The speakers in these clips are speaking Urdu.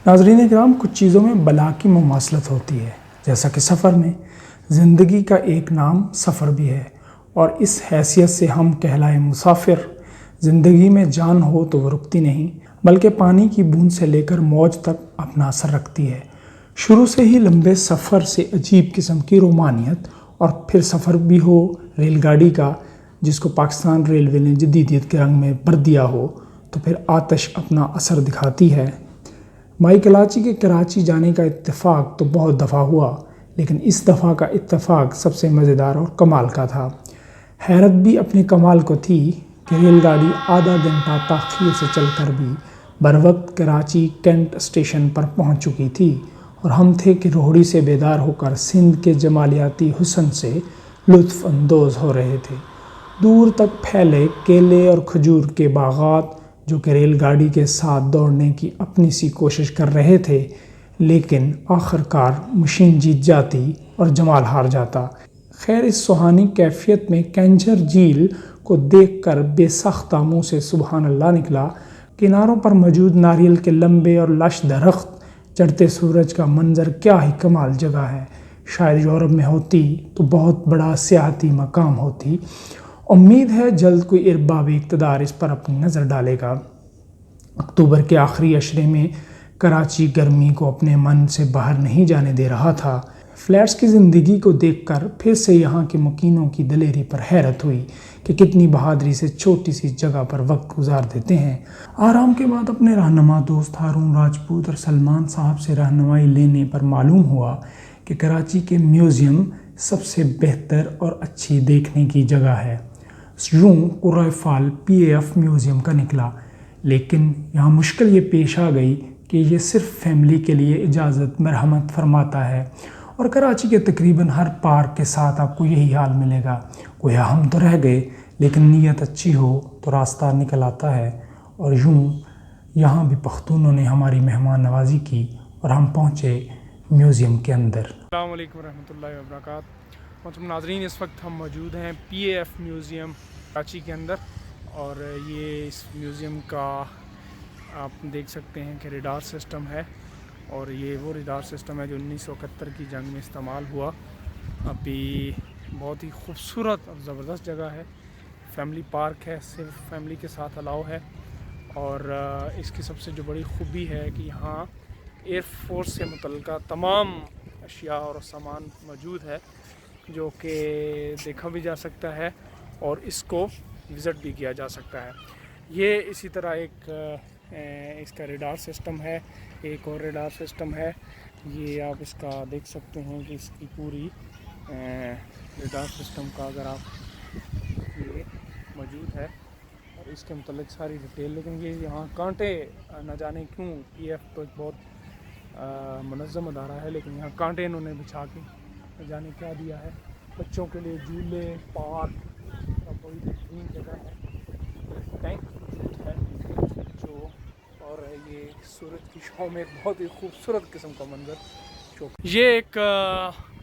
ناظرین کرام، کچھ چیزوں میں بلا کی مماثلت ہوتی ہے، جیسا کہ سفر میں زندگی کا ایک نام سفر بھی ہے، اور اس حیثیت سے ہم کہلائے مسافر۔ زندگی میں جان ہو تو وہ رکتی نہیں، بلکہ پانی کی بوند سے لے کر موج تک اپنا اثر رکھتی ہے۔ شروع سے ہی لمبے سفر سے عجیب قسم کی رومانیت، اور پھر سفر بھی ہو ریل گاڑی کا، جس کو پاکستان ریلوے نے جدیدیت کے رنگ میں بھر دیا ہو، تو پھر آتش اپنا اثر دکھاتی ہے۔ مائی کلاچی کے کراچی جانے کا اتفاق تو بہت دفعہ ہوا، لیکن اس دفعہ کا اتفاق سب سے مزیدار اور کمال کا تھا۔ حیرت بھی اپنے کمال کو تھی کہ ریل گاڑی آدھا گھنٹہ تاخیر سے چل کر بھی بروقت کراچی کینٹ اسٹیشن پر پہنچ چکی تھی، اور ہم تھے کہ روہڑی سے بیدار ہو کر سندھ کے جمالیاتی حسن سے لطف اندوز ہو رہے تھے۔ دور تک پھیلے کیلے اور کھجور کے باغات جو کہ ریل گاڑی کے ساتھ دوڑنے کی اپنی سی کوشش کر رہے تھے، لیکن آخر کار مشین جیت جاتی اور جمال ہار جاتا۔ خیر، اس سہانی کیفیت میں کینجھر جھیل کو دیکھ کر بے ساختہ منہ سے سبحان اللہ نکلا۔ کناروں پر موجود ناریل کے لمبے اور لش درخت، چڑھتے سورج کا منظر کیا ہی کمال جگہ ہے۔ شاید یورپ میں ہوتی تو بہت بڑا سیاحتی مقام ہوتی۔ امید ہے جلد کوئی ارباب اقتدار اس پر اپنی نظر ڈالے گا۔ اکتوبر کے آخری عشرے میں کراچی گرمی کو اپنے من سے باہر نہیں جانے دے رہا تھا۔ فلیٹس کی زندگی کو دیکھ کر پھر سے یہاں کے مکینوں کی دلیری پر حیرت ہوئی کہ کتنی بہادری سے چھوٹی سی جگہ پر وقت گزار دیتے ہیں۔ آرام کے بعد اپنے رہنما دوست ہارون راجپوت اور سلمان صاحب سے رہنمائی لینے پر معلوم ہوا کہ کراچی کے میوزیم سب سے بہتر اور اچھی دیکھنے کی جگہ ہے۔ یوں قرۂ فال پی اے ایف میوزیم کا نکلا، لیکن یہاں مشکل یہ پیش آ گئی کہ یہ صرف فیملی کے لیے اجازت مرحمت فرماتا ہے، اور کراچی کے تقریباً ہر پارک کے ساتھ آپ کو یہی حال ملے گا۔ گویا ہم تو رہ گئے، لیکن نیت اچھی ہو تو راستہ نکل آتا ہے، اور یوں یہاں بھی پختونوں نے ہماری مہمان نوازی کی اور ہم پہنچے میوزیم کے اندر۔ السلام علیکم ورحمۃ اللہ وبرکاتہ۔ محترم ناظرین، اس وقت ہم موجود ہیں پی اے ایف میوزیم کراچی کے اندر، اور یہ اس میوزیم کا آپ دیکھ سکتے ہیں کہ ریڈار سسٹم ہے، اور یہ وہ ریڈار سسٹم ہے جو 1971 کی جنگ میں استعمال ہوا۔ ابھی بہت ہی خوبصورت اور زبردست جگہ ہے، فیملی پارک ہے، صرف فیملی کے ساتھ الاؤ ہے، اور اس کی سب سے جو بڑی خوبی ہے کہ یہاں ایئر فورس سے متعلقہ تمام اشیاء اور سامان موجود ہے، جو کہ دیکھا بھی جا سکتا ہے اور اس کو وزٹ بھی کیا جا سکتا ہے۔ یہ اسی طرح ایک اس کا ریڈار سسٹم ہے، ایک اور ریڈار سسٹم ہے، یہ آپ اس کا دیکھ سکتے ہیں کہ اس کی پوری ریڈار سسٹم کا اگر آپ یہ موجود ہے، اور اس کے متعلق ساری ڈیٹیل، لیکن یہ یہاں کانٹے نہ جانے کیوں، پی ایف تو ایک بہت منظم ادارہ ہے، لیکن یہاں کانٹے انہوں نے بچھا کے نہ جانے کیا دیا ہے۔ بچوں کے لیے جھولے، پارک کا بڑی بہترین جگہ ہے، ٹینک موجود ہے جو، اور یہ سورج کی شعاؤں میں ایک بہت ہی خوبصورت قسم کا منظر شو۔ یہ ایک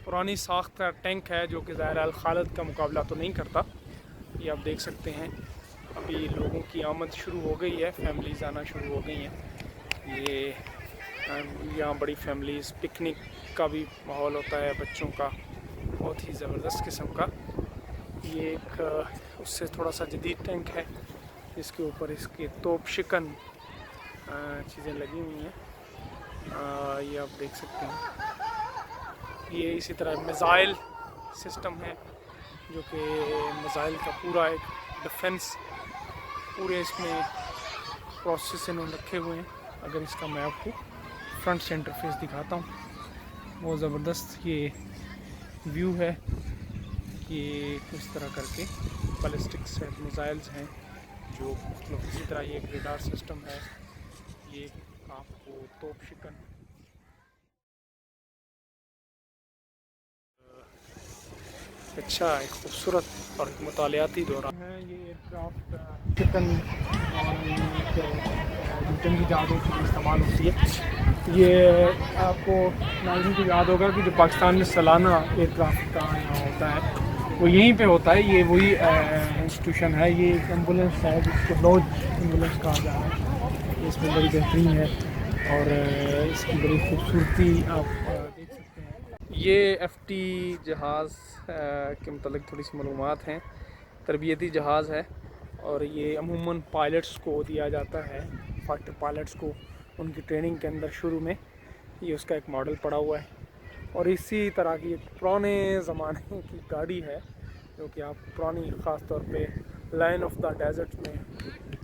پرانی ساخت کا ٹینک ہے جو کہ ظاہر خالد کا مقابلہ تو نہیں کرتا۔ یہ آپ دیکھ سکتے ہیں ابھی لوگوں کی آمد شروع ہو گئی ہے، فیملیز آنا شروع ہو گئی ہیں۔ یہ یہاں بڑی فیملیز، پکنک کا بھی ماحول ہوتا ہے بچوں کا، بہت ہی زبردست قسم کا۔ یہ ایک اس سے تھوڑا سا جدید ٹینک ہے، جس کے اوپر اس کے توپ شکن چیزیں لگی ہوئی ہیں، یہ آپ دیکھ سکتے ہیں۔ یہ اسی طرح میزائل سسٹم ہے، جو کہ میزائل کا پورا ایک ڈیفنس، پورے اس میں پروسیس انہوں نے رکھے ہوئے ہیں۔ اگر اس کا میں آپ کو فرنٹ سے انٹرفیس دکھاتا ہوں، بہت زبردست یہ ویو ہے کہ اس طرح کر کے بیلسٹک میزائلز ہیں جو مختلف، اسی طرح یہ ایک ریڈار سسٹم ہے، یہ آپ کو توپ شکن، اچھا ایک خوبصورت اور ایک مطالعاتی دورہ ہے۔ یہ ایئرکرافٹ شکن جو جنگی جہازوں کے لیے استعمال ہوتی ہے۔ یہ آپ کو ناظرین کو یاد ہوگا کہ جو پاکستان میں سالانہ ایئرکرافٹ کا یہاں ہوتا ہے وہ یہیں پہ ہوتا ہے، یہ وہی انسٹیٹیوشن ہے۔ یہ ایک ایمبولینس ہے جس کو لوج ایمبولینس کہا جا رہا ہے، اس میں بڑی بہترین ہے، اور اس کی بڑی خوبصورتی آپ دیکھ سکتے ہیں. یہ FT جہاز کے متعلق تھوڑی سی معلومات ہیں. تربیتی جہاز ہے اور یہ عموماً پائلٹس کو دیا جاتا ہے، فائٹر پائلٹس کو ان کی ٹریننگ کے اندر شروع میں. یہ اس کا ایک ماڈل پڑا ہوا ہے اور اسی طرح کی ایک پرانے زمانے کی گاڑی ہے جو کہ آپ پرانی، خاص طور پہ لائن آف دا ڈیزرٹ میں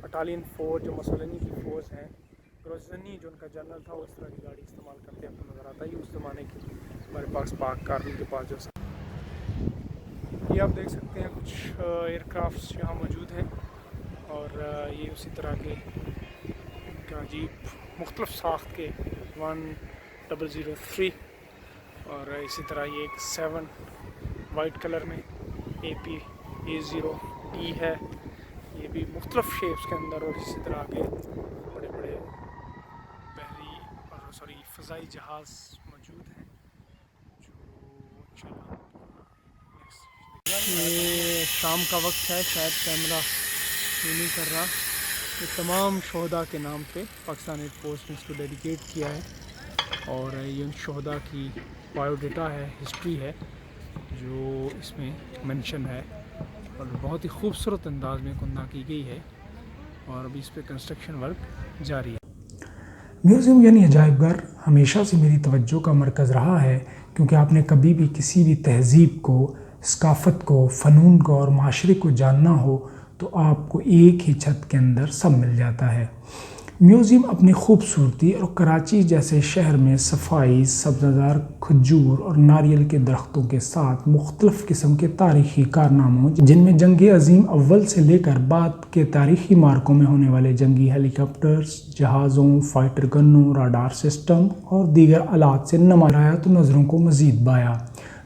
اٹالین فوج جو مسولینی کی فوج ہیں، گروزنی جو ان کا جنرل تھا، وہ اس طرح کی گاڑی استعمال کرتے ہیں. آپ کو نظر آتا ہے یہ اس زمانے کی ہمارے پاس پاک آرمی کے پاس جو یہ آپ دیکھ سکتے ہیں کچھ ایئر کرافٹس یہاں موجود ہیں اور یہ اسی طرح کے عجیب مختلف ساخت کے 1003 اور اسی طرح یہ ایک 7 وائٹ کلر میں AP-A0D ہے. یہ بھی مختلف شیپس کے اندر اور اسی طرح کے بڑے بڑے بحری اور فضائی جہاز موجود ہیں جو انشاءاللہ یہ شام کا وقت ہے، شاید کیمرہ نہیں کر رہا. یہ تمام شہداء کے نام پہ پاکستان ایئر فورس نے اس کو ڈیڈیکیٹ کیا ہے اور یہ ان شہداء کی بایو ڈیٹا ہے، ہسٹری ہے جو اس میں منشن ہے اور بہت ہی خوبصورت انداز میں کندہ کی گئی ہے اور ابھی اس پہ کنسٹرکشن ورک جاری ہے. میوزیم یعنی عجائب گھر ہمیشہ سے میری توجہ کا مرکز رہا ہے، کیونکہ آپ نے کبھی بھی کسی بھی تہذیب کو، ثقافت کو، فنون کو اور معاشرے کو جاننا ہو تو آپ کو ایک ہی چھت کے اندر سب مل جاتا ہے. میوزیم اپنی خوبصورتی اور کراچی جیسے شہر میں صفائی، سبزہ کھجور اور ناریل کے درختوں کے ساتھ مختلف قسم کے تاریخی کارناموں، جن میں جنگ عظیم اول سے لے کر بعد کے تاریخی معرکوں میں ہونے والے جنگی ہیلی کاپٹرز، جہازوں، فائٹر گنوں، راڈار سسٹم اور دیگر آلات سے نمایاں تو نظروں کو مزید بایا.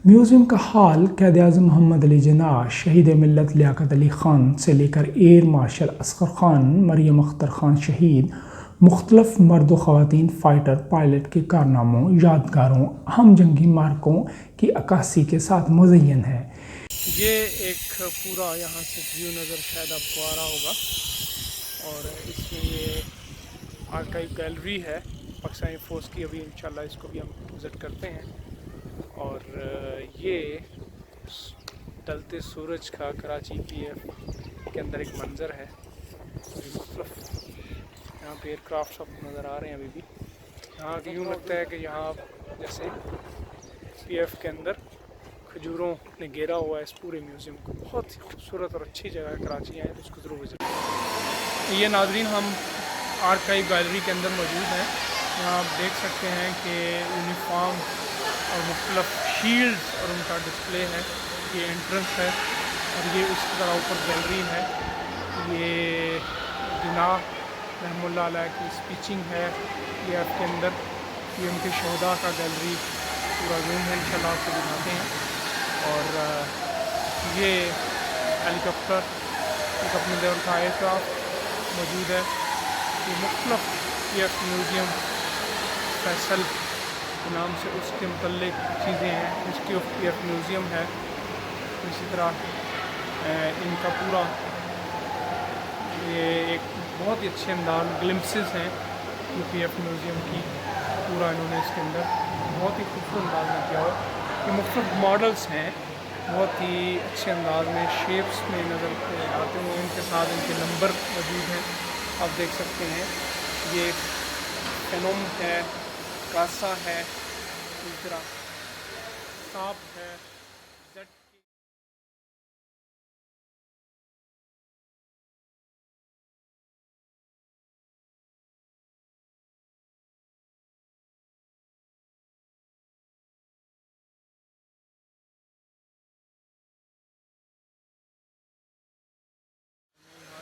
میوزیم کا حال قائد اعظم محمد علی جناح، شہید ملت لیاقت علی خان سے لے کر ایئر مارشل اصغر خان، مریم اختر خان شہید، مختلف مرد و خواتین فائٹر پائلٹ کے کارناموں، یادگاروں، اہم جنگی معرکوں کی عکاسی کے ساتھ مزین ہے. یہ ایک پورا یہاں سے ویو نظر شاید آپ کو آ رہا ہوگا اور اس میں یہ آرکائیو گیلری ہے پاکستانی فورس کی. ابھی انشاءاللہ اس کو بھی ہم وزٹ کرتے ہیں اور یہ ڈلتے سورج کا کراچی کے اندر ایک منظر ہے. مختلف یہاں پہ ایئر کرافٹس آپ کو نظر آ رہے ہیں. ابھی بھی یہاں یوں لگتا ہے کہ یہاں جیسے PF کے اندر کھجوروں نے گھیرا ہوا ہے اس پورے میوزیم کو. بہت ہی خوبصورت اور اچھی جگہ ہے، کراچی آئے تو اس کو ضرور وزٹ. یہ ناظرین ہم آرکائیو گیلری کے اندر موجود ہیں. یہاں آپ دیکھ سکتے ہیں کہ یونیفارم اور مختلف شیلڈز اور ان کا ڈسپلے ہے. یہ انٹرنس ہے اور یہ اس طرح اوپر گیلری ہے. یہ جناح رحمہ اللہ علیہ کی اسپیچنگ ہے یہ آپ کے اندر. یہ ان کے شہداء کا گیلری پورا روم ہے، انشاءاللہ آپ کو دکھاتے ہیں. اور یہ ہیلی کاپٹر ایک اپنے دور کا ایئر کرافٹ موجود ہے. یہ مختلف PF میوزیم فیصل کے نام سے اس کے متعلق چیزیں ہیں. ہسٹری آف PF میوزیم ہے. اسی طرح ان کا پورا یہ ایک بہت ہی اچھے انداز گلمپسز ہیں PF میوزیم کی. پورا انہوں نے اس کے اندر بہت ہی خوبصورت انداز میں کیا ہوا. یہ مختلف ماڈلز ہیں بہت ہی اچھے انداز میں، شیپس میں نظر آتے ہیں. ان کے ساتھ ان کے نمبر موجود ہیں، آپ دیکھ سکتے ہیں. یہ فینوم ہے، کاسا ہے، اس طرح ساپ ہے، زیڈ کی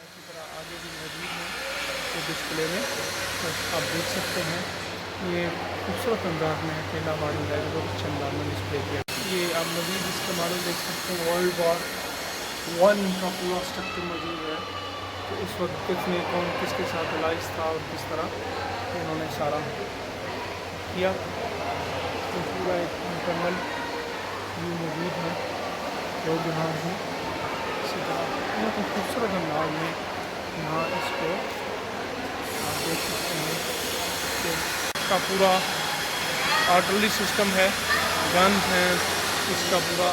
اسی طرح آگے بھی موجود ہیں یہ ڈسپلے میں. آپ دیکھ سکتے ہیں یہ خوبصورت انداز میں اکیلا ماڈل ہے جو بہت اچھے انداز میں ڈسپلے کیا. یہ آپ مزید اس کا ماڈل دیکھ سکتے ہیں. World War I کا پورا اسٹرکچر موجود ہے کہ اس وقت کس نے کون کس کے ساتھ الائز تھا اور کس طرح انہوں نے سارا کیا. تو پورا ایک مکمل ویو موجود ہے جو جہاز ہیں. اسی طرح بہت ہی خوبصورت انداز میں یہاں اس کو آپ دیکھ سکتے ہیں کہ کا پورا آرٹلری سسٹم ہے، گن ہے اس کا پورا،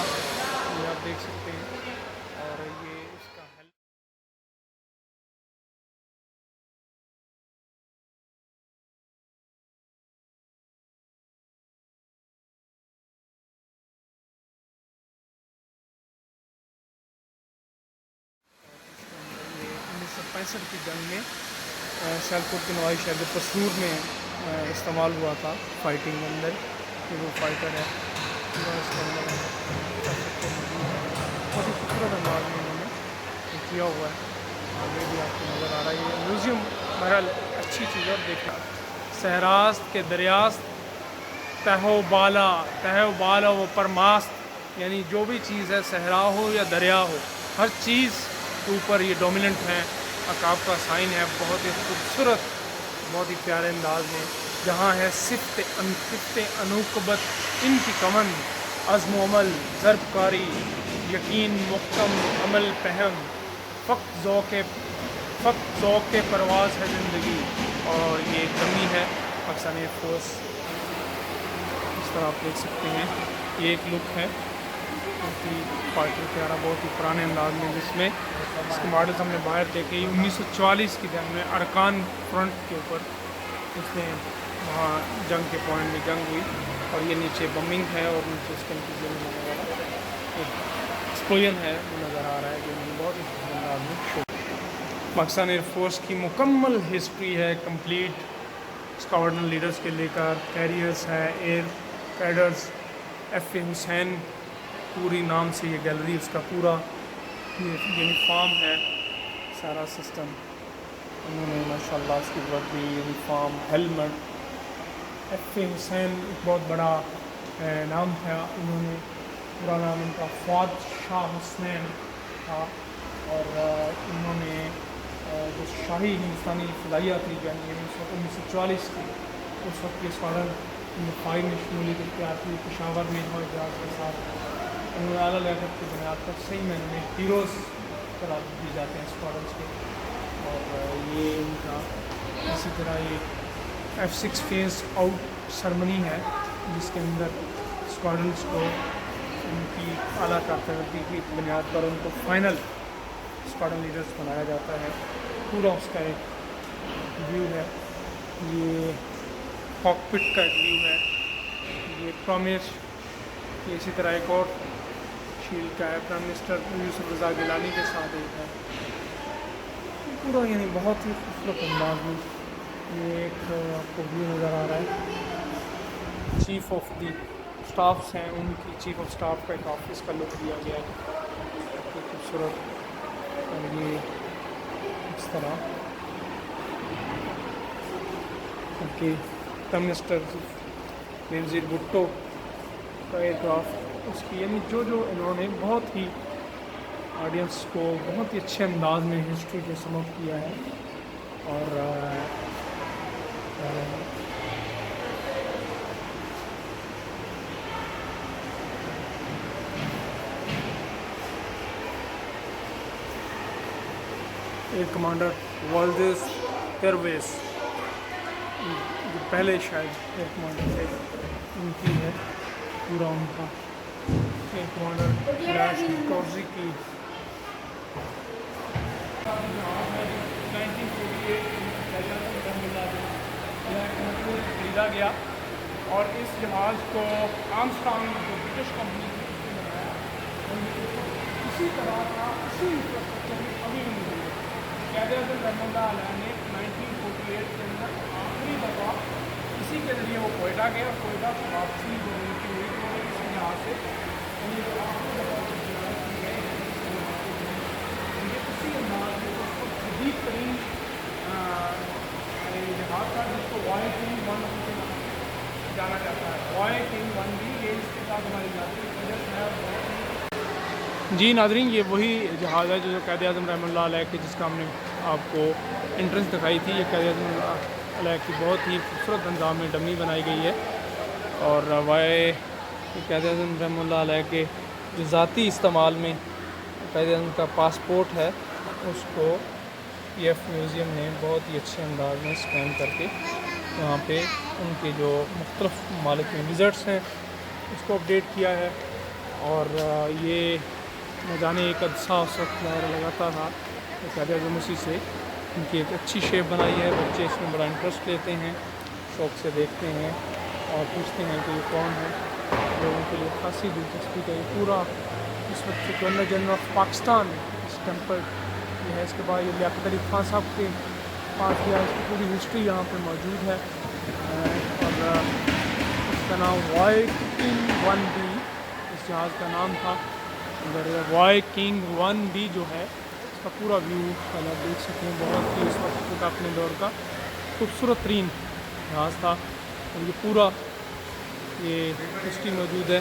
یہ آپ دیکھ سکتے ہیں، اور یہ اس کا یہ 1965 کی جنگ میں سیالکوٹ کے نوائی شہر پسرور میں استعمال ہوا تھا فائٹنگ کے اندر، کہ وہ فائٹر ہے پورا اس کے اندر کر سکتے ہیں، بہت ہی خوبصورت انداز میں انہوں نے یہ کیا ہوا ہے، آگے بھی آپ کو نظر آ رہا ہے یہ میوزیم بہرحال اچھی چیز ہے۔ اور دیکھیں صحراست کے دریاست تہ و بالا و پرماست، یعنی جو بھی چیز ہے صحرا ہو یا دریا ہو، ہر چیز کے اوپر یہ ڈومیننٹ ہے، عقاب کا سائن ہے، بہت ہی خوبصورت، بہت ہی پیارے انداز میں، جہاں ہے صفت انوکبت ان کی کمن، عزم و عمل ضرب کاری، یقین محکم عمل پہم، فقط ذوق پرواز ہے زندگی، اور یہ کمی ہے پاکستانی ایئر فورس، اس طرح آپ دیکھ سکتے ہیں، یہ ایک لک ہے بہت ہی فائٹر پیارا، بہت ہی پرانے انداز میں، جس میں اس کے ماڈلز ہم نے باہر دیکھے، 1944 کی جنگ میں ارکان فرنٹ کے اوپر اس نے وہاں جنگ کے پوائنٹ میں جنگ ہوئی، اور یہ نیچے بمنگ ہے، اور نیچے اس کے نتیجے میں ہونے والا ایک ایکسپلوژن ہے وہ نظر آ رہا ہے، جو انہوں نے بہت ہی خوبصورت انداز میں شو۔ پاکستان ایئر فورس کی مکمل ہسٹری ہے، کمپلیٹ اسکواڈرن لیڈرز کے لے کر کیریئرز ہے، ایئر کیڈرز، ایف اے حسین پوری نام سے یہ گیلری، اس کا پورا یہ یونیفارم ہے، سارا سسٹم انہوں نے ماشاءاللہ اس کی وردی، یونیفارم، ہیلمٹ، ایف اے حسین ایک بہت بڑا نام تھا، انہوں نے پورا نام ان کا فواد شاہ حسین تھا، اور انہوں نے جو شاہی ہندوستانی فضائیہ تھی جنگ 1944 کی، اس وقت کے اسکواڈرن فائر میں شمولیت اختیار کی، پشاور میں ہوائی جہاز کے ساتھ انہوں نے اعلیٰ لیاقت کی بنیاد پر صحیح معنوں میں ہیروز قرار دی جاتے ہیں اسکواڈرنس کے، اور یہ ان کا اسی طرح یہ F6 فیز آؤٹ سرمنی ہے، جس کے اندر اسکواڈرنس کو ان کی اعلیٰ کارکردگی کی بنیاد پر ان کو فائنل اسکواڈرن لیڈرز بنایا جاتا ہے، پورا اس کا ایک ویو ہے، یہ کاکپٹ کا ایک ویو ہے، یہ پرومس، یہ اسی طرح ایک اور شیلڈ کا ہے، پرائم منسٹر یوسف رضا گیلانی کے ساتھ ایک ہے، پورا یعنی بہت ہی خوبصورت انداز میں یہ ایک آپ کو ویو نظر آ رہا ہے، چیف آف دی اسٹافس ہیں، ان کی چیف آف اسٹاف کا ایک آفس کا لک دیا گیا ہے، بہت ہی خوبصورت، اور یہ اس طرح کہ پرائم منسٹر بینظیر بھٹو کا ایئرکرافٹ اس کی، یعنی جو انہوں نے بہت ہی آڈینس کو بہت ہی اچھے انداز میں ہسٹری کو سم اپ کیا ہے، اور ایئر کمانڈر والدیز ایئرویز جو پہلے شاید ایئر کمانڈر تھے، ان کی ہے پورا ان کا ایئر کمانڈر کیلاش کورزی کی 1948 خریدا گیا، اور اس جہاز کو آرمسٹرانگ جو برٹش کمپنی تھی اس نے بنایا، اسی طرح کا اسی انفراسٹرکچر میں ابھی بھی موجود ہے۔ قائد اعظم رحمۃ اللہ علیہ نے 1948 کے اندر آخری دفعہ اسی کے ذریعے وہ کوئٹہ گئے، اور کوئٹہ سے واپسی جو ان کی ہوئی تو اس جہاز سے آخری دفعہ کی گئی، یہ اسی انداز میں اس کو جدید ترین جہاز تھا، جس کو وائے کنگ 1 کے نام سے جانا جاتا ہے، وائے کنگ 1 بھی یہ اس کے ساتھ ہماری ذاتی بجٹ ہے، اور بہت ہی جی ناظرین، یہ وہی جہاز ہے جو قائد اعظم رحمۃ اللہ علیہ کی، جس کا ہم نے آپ کو انٹرنس دکھائی تھی، یہ قائد اعظم علیہ کی بہت ہی خوبصورت انداز میں ڈمی بنائی گئی ہے، اور قائد اعظم رحمۃ اللہ علیہ کے جو ذاتی استعمال میں قائد اعظم کا پاسپورٹ ہے، اس کو پی ایف میوزیم نے بہت ہی اچھے انداز میں اسکین کر کے وہاں پہ ان کے جو مختلف ممالک میں وزٹس ہیں اس کو اپڈیٹ کیا ہے. اور یہ نہ جانے ایک عدسہ اس وقت ظاہر لگاتا تھا قائد اعظم مسیح سے. ان کی ایک اچھی شیپ بنائی ہے, بچے اس میں بڑا انٹرسٹ لیتے ہیں, شوق سے دیکھتے ہیں اور پوچھتے ہیں کہ یہ کون ہے. لوگوں کے لیے خاصی دلچسپی کا یہ پورا اس وقت گورنر جنرل آف پاکستان اس ٹیمپل یہ ہے. اس کے بعد یہ لیاقت علی خان صاحب کے پاس گیا, اس کی پوری ہسٹری یہاں پہ موجود ہے. اور اس کا نام وائی کنگ 1B اس جہاز کا نام تھا. اگر وائی کنگ 1B جو ہے اس کا پورا ویو پہلے آپ دیکھ سکتے ہیں. بہت ہی اس وقت کا اپنے دور کا خوبصورت ترین جہاز تھا, اور یہ پورا یہ ہسٹری موجود ہے.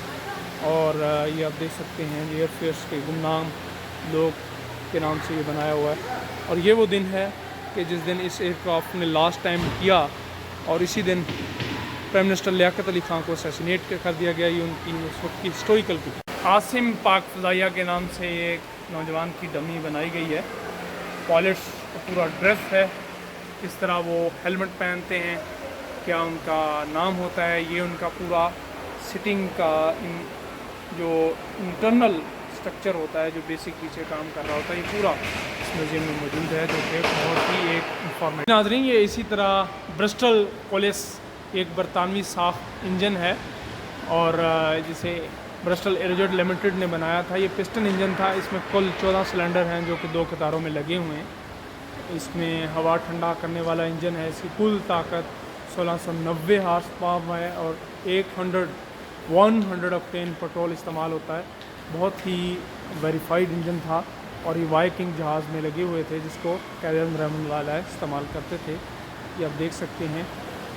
اور یہ آپ دیکھ سکتے ہیں یہ ایئر فیئرس کے گمنام لوگ کے نام سے یہ بنایا ہوا ہے. اور یہ وہ دن ہے کہ جس دن اس ایئر کرافٹ نے لاسٹ ٹائم کیا, اور اسی دن پرائم منسٹر لیاقت علی خان کو اسیسینیٹ کر دیا گیا. یہ ان کی اس وقت کی ہسٹوریکل کی عاصم پاک فضائیہ کے نام سے ایک نوجوان کی ڈمی بنائی گئی ہے. پائلٹس کا پورا ڈریس ہے, کس طرح وہ ہیلمٹ پہنتے ہیں, کیا ان کا نام ہوتا ہے, یہ ان کا پورا سٹنگ کا جو انٹرنل اسٹرکچر ہوتا ہے جو بیسک پیچھے کام کر رہا ہوتا ہے, یہ پورا اس میوزیم میں موجود ہے, جو کہ بہت ہی ایک انفارمیٹیو. ناظرین یہ اسی طرح برسٹل پولیس ایک برطانوی ساخت انجن ہے, اور جسے برسٹل ایروجیٹ لمیٹڈ نے بنایا تھا. یہ پسٹن انجن تھا, اس میں کل 14 سلنڈر ہیں جو کہ 2 قطاروں میں لگے ہوئے ہیں. اس میں ہوا ٹھنڈا کرنے والا انجن ہے. اس کی کل طاقت 1690 ہارس پاور ہے, اور 100 آکٹین پیٹرول استعمال ہوتا ہے. بہت ہی ویریفائڈ انجن تھا, اور یہ وائی کنگ جہاز میں لگے ہوئے تھے جس کو قائد اعظم رحمۃ اللہ علیہ استعمال کرتے تھے. یہ آپ دیکھ سکتے ہیں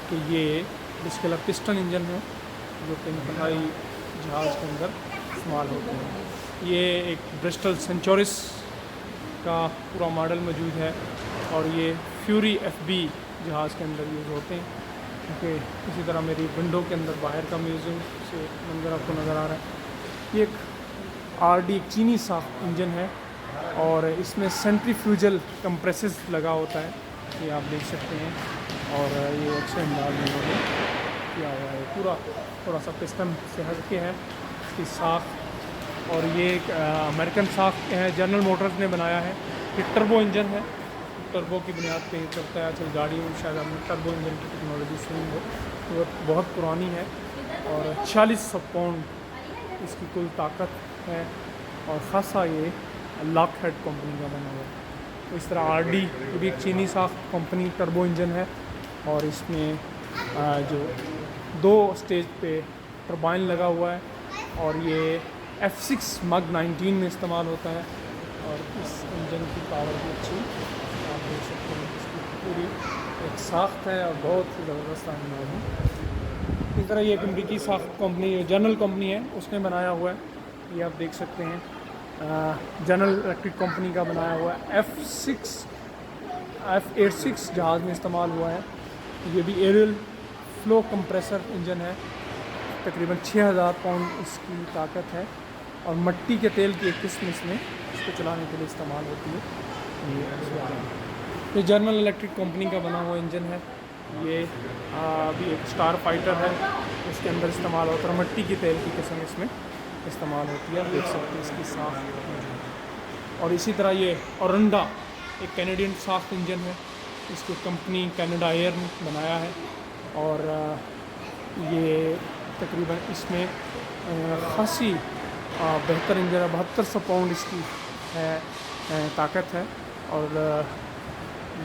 کہ یہ بسکلر پسٹن انجن ہے جو کہ انتہائی جہاز کے اندر استعمال ہوتے ہیں. یہ ایک برسٹل سینچورس کا پورا ماڈل موجود ہے, اور یہ فیوری FB جہاز کے اندر یوز ہوتے ہیں. کیونکہ اسی طرح میری ونڈو کے اندر باہر کا میوزیم سے منظر آپ کو نظر آ رہا ہے. یہ ایک RD ایک چینی ساخت انجن ہے, اور اس میں سینٹریفیوجل کمپریسز لگا ہوتا ہے, یہ آپ دیکھ سکتے ہیں. اور یہ اچھے انداز میں انہوں نے کیا ہوا ہے. پورا تھوڑا سا پسٹن سے ہٹ کے ہے اس کی ساخت, اور یہ ایک امریکن ساخت ہے, جنرل موٹرز نے بنایا ہے. یہ ٹربو انجن ہے, ٹربو کی بنیاد پہ یہ چلتا ہے. آج کل گاڑیوں میں شاید ہم نے ٹربو انجن کی ٹیکنالوجی سنی ہو, وہ بہت پرانی ہے, اور 4600 پاؤنڈ اس کی کل طاقت ہے, اور خاصا یہ لاک ہیڈ کمپنی کا بنا ہوا ہے. تو اس طرح RD یہ بھی ایک چینی ساخت کمپنی ٹربو انجن ہے, اور اس میں جو 2 اسٹیج پہ ٹربائن لگا ہوا ہے, اور یہ F6 Mach 19 میں استعمال ہوتا ہے. اور اس انجن کی پاور بھی اچھی آپ دیکھ سکتے ہیں. اس کی پوری ایک ساخت ہے اور بہت ہی زبردست انداز ہے. اس طرح یہ ایک امریکی ساخت کمپنی جنرل کمپنی ہے, اس نے بنایا ہوا ہے. یہ آپ دیکھ سکتے ہیں جنرل الیکٹرک کمپنی کا بنایا ہوا ہے. F86 جہاز میں استعمال ہوا ہے. یہ بھی ایریل فلو کمپریسر انجن ہے, تقریباً 6000 پاؤنڈ اس کی طاقت ہے, اور مٹی کے تیل کی ایک قسم اس میں اس کو چلانے کے لیے استعمال ہوتی ہے. یہ جنرل الیکٹرک کمپنی کا بنا ہوا انجن ہے. یہ بھی ایک اسٹار فائٹر ہے, اس کے اندر استعمال ہوتا ہے, مٹی کی تیل کی قسم اس میں استعمال ہوتی ہے. دیکھ سکتے ہیں اس کی ساخت. اور اسی طرح یہ اورنڈا ایک کینیڈین ساخت انجن ہے, اس کو کمپنی کینیڈا ایئر نے بنایا ہے, اور یہ تقریباً اس میں خاصی بہتر انجن ہے. 7200 پاؤنڈ اس کی ہے طاقت ہے. اور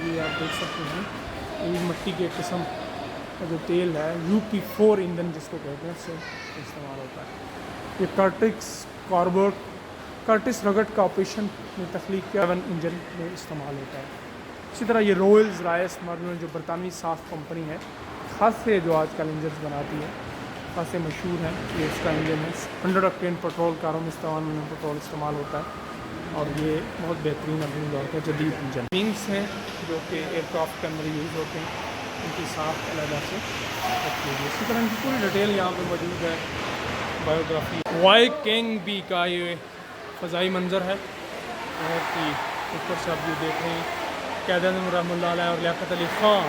یہ آپ دیکھ سکتے ہیں یہ مٹی کے قسم کا جو تیل ہے UP4 ایندھن جس کو کہتے ہیں, اس سے استعمال ہوتا ہے. یہ کرٹس رگٹ کا آپریشن میں تخلیق کیا انجن میں استعمال ہوتا ہے. اسی طرح یہ رویلز رائس مارلن جو برطانوی ساخت کمپنی ہے, خاص سے جو آج کل انجنز بناتی ہے, خاص سے مشہور ہیں. یہ اس کا انجن ہے. 100 آکٹین پیٹرول کاروں میں پیٹرول استعمال ہوتا ہے, اور یہ بہت بہترین اپنے دور کا جدید انجن. ونگس ہیں جو کہ ایئر کرافٹ کے اندر یوز ہوتے ہیں, ان کی ساخت علیحدہ سے رکھی ہوئی ہے. اسی طرح ان کی پوری ڈیٹیل یہاں پہ موجود ہے. بایوگرافی وائی کنگ B کا یہ فضائی منظر ہے, بہت ہی اوپر سے آپ یہ دیکھ رہے ہیں. قائد اعظم رحمۃ اللہ علیہ اور لیاقت علی خان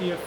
PF